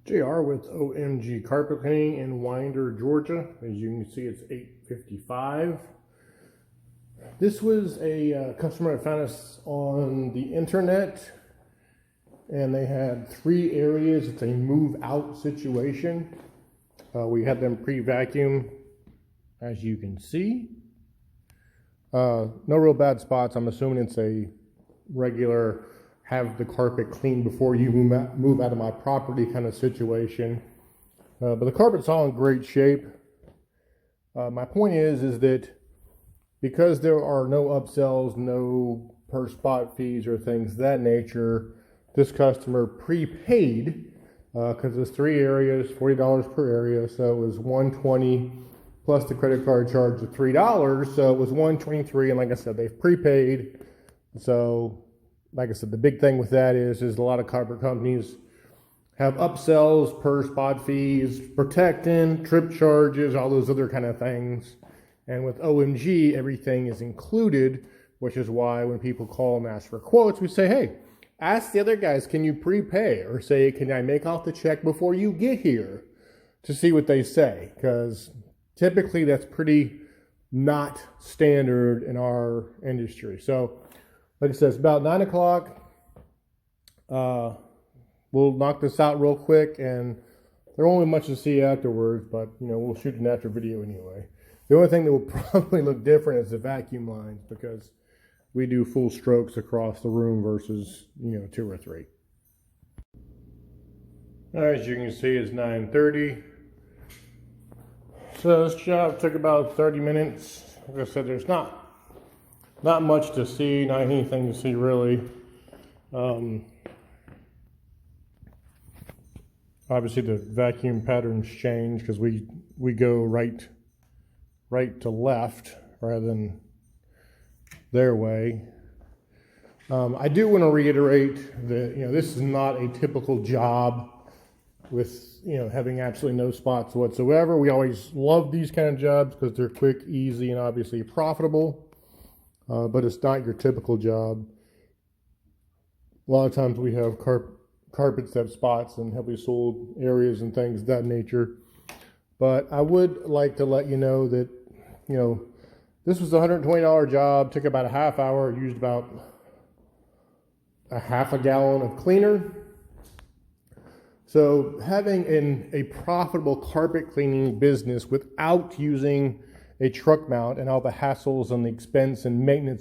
JR with OMG Carpet Cleaning in Winder, Georgia. As you can see, it's 8:55. This was a customer that found us on the internet, and they had 3 areas. It's a move out situation. We had them pre-vacuum, as you can see. No real bad spots. I'm assuming it's a regular have the carpet cleaned before you move out of my property kind of situation. But the carpet's all in great shape. My point is that because there are no upsells, no per spot fees or things of that nature, this customer prepaid because it's 3 areas, $40 per area, so it was $120 plus the credit card charge of $3, so it was $123. And like I said, they've prepaid. So like I said, the big thing with that is a lot of carpet companies have upsells, per spot fees, protecting, trip charges, all those other kind of things. And with OMG, everything is included, which is why when people call and ask for quotes, we say, hey, ask the other guys, can you prepay? Or say, can I make off the check before you get here? To see what they say, because typically that's pretty not standard in our industry. So like I said, it's about 9 o'clock. We'll knock this out real quick, and there won't be much to see afterwards, but we'll shoot an after video anyway. The only thing that will probably look different is the vacuum lines, because we do full strokes across the room versus 2 or 3. All right, as you can see, it's 9:30. So this job took about 30 minutes. Like I said, there's not much to see, not anything to see really. Obviously the vacuum patterns change because we go right to left rather than their way. I do want to reiterate that this is not a typical job with having absolutely no spots whatsoever. We always love these kind of jobs because they're quick, easy, and obviously profitable. But it's not your typical job. A lot of times we have carpets that have spots and heavily sold areas and things of that nature. But I would like to let you know that, this was a $120 job, took about a half hour, used about a half a gallon of cleaner. So having a profitable carpet cleaning business without using a truck mount and all the hassles and the expense and maintenance